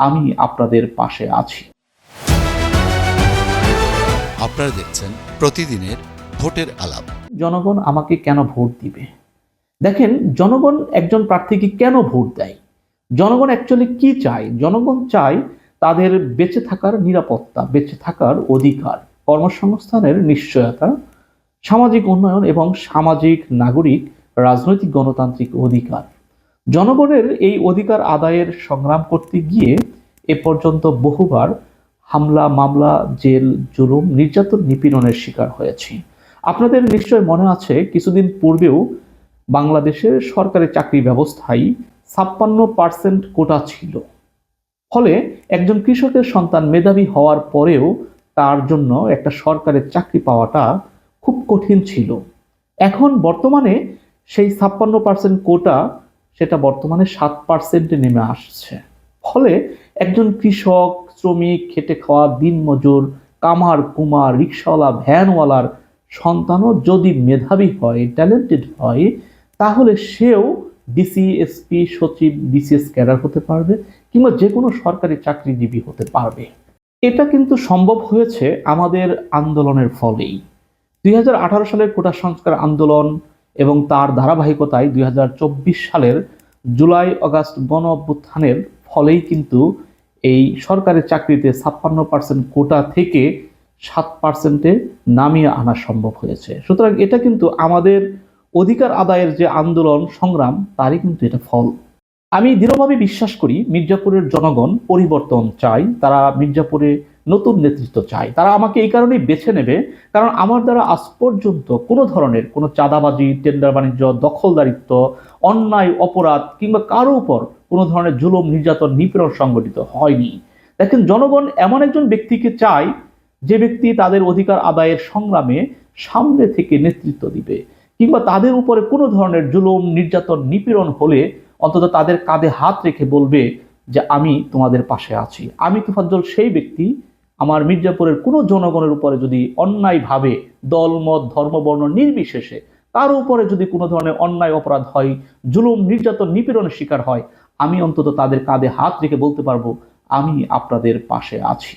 আমি আপনাদের পাশে আছি। আপনারা দেখছেন প্রতিদিনের ভোটের আলাপ। জনগণ আমাকে কেন ভোট দিবে? দেখেন, জনগণ একজন প্রার্থীকে কেন ভোট দেয়? জনগণ অ্যাকচুয়ালি কি চায়? জনগণ চায় তাদের বেঁচে থাকার নিরাপত্তা, বেঁচে থাকার অধিকার, কর্মসংস্থানের নিশ্চয়তা, সামাজিক উন্নয়ন এবং সামাজিক, নাগরিক, রাজনৈতিক, গণতান্ত্রিক অধিকার। জনগণের এই অধিকার আদায়ের সংগ্রাম করতে গিয়ে এ পর্যন্ত বহুবার হামলা, মামলা, জেল, জুলুম, নির্যাতন, নিপীড়নের শিকার হয়েছি। আপনাদের নিশ্চয় মনে আছে, কিছুদিন পূর্বেও বাংলাদেশের সরকারি চাকরি ব্যবস্থায় 56% কোটা ছিল। ফলে একজন কৃষকের সন্তান মেধাবী হওয়ার পরেও তার জন্য একটা সরকারের চাকরি পাওয়াটা খুব কঠিন ছিল। এখন বর্তমানে সেই 56% কোটা, সেটা বর্তমানে 7%-এ নেমে আসছে। ফলে একজন কৃষক, শ্রমিক, খেটে খাওয়া দিনমজুর, কামার কুমার, রিক্সাওয়ালা, ভ্যানওয়ালার সন্তানও যদি মেধাবী হয়, ট্যালেন্টেড হয়, তাহলে সেও ডিসি, এসপি, সচিব, বিসিএস ক্যাডার হতে পারবে, কিংবা যে কোনো সরকারি চাকরিজীবী হতে পারবে। এটা কিন্তু সম্ভব হয়েছে আমাদের আন্দোলনের ফলেই। 2018 সালের কোটা সংস্কার আন্দোলন এবং তার ধারাবাহিকতায় 2024 সালের জুলাই আগস্ট গণ অভ্যুত্থানের ফলেই কিন্তু এই সরকারি চাকরিতে 56% কোটা থেকে 7%-এ নামিয়ে আনা সম্ভব হয়েছে। সুতরাং এটা কিন্তু আমাদের অধিকার আদায়ের যে আন্দোলন, সংগ্রাম, তারই কিন্তু এটা ফল। আমি দৃঢ়ভাবে বিশ্বাস করি মির্জাপুরের জনগণ পরিবর্তন চায়। তারা মির্জাপুরে নতুন নেতৃত্ব চায়। তারা আমাকে এই কারণেই বেছে নেবে, কারণ আমার দ্বারা আজ পর্যন্ত কোনো ধরনের কোনো চাঁদাবাজি, টেন্ডার বাণিজ্য, দখলদারিত্ব, অন্যায়, অপরাধ কিংবা কারো উপর কোনো ধরনের জুলুম, নির্যাতন, নিপীড়ন সংগঠিত হয়নি। দেখেন, জনগণ এমন একজন ব্যক্তিকে চায় যে ব্যক্তি তাদের অধিকার আদায়ের সংগ্রামে সামনে থেকে নেতৃত্ব দিবে, কিংবা তাদের উপরে কোনো ধরনের জুলুম, নির্যাতন, নিপীড়ন হলে অন্তত তাদের কাঁধে হাত রেখে বলবে যে আমি তোমাদের পাশে আছি। আমি তোফাজ্জল সেই ব্যক্তি। আমার মির্জাপুরের কোনো জনগণের উপরে যদি অন্যায়ভাবে দল, মত, ধর্ম, বর্ণ নির্বিশেষে তার উপরে যদি কোনো ধরনের অন্যায়, অপরাধ হয়, জুলুম, নির্যাতন, নিপীড়নের শিকার হয়, আমি অন্তত তাদের কাঁধে হাত রেখে বলতে পারবো আমি আপনাদের পাশে আছি।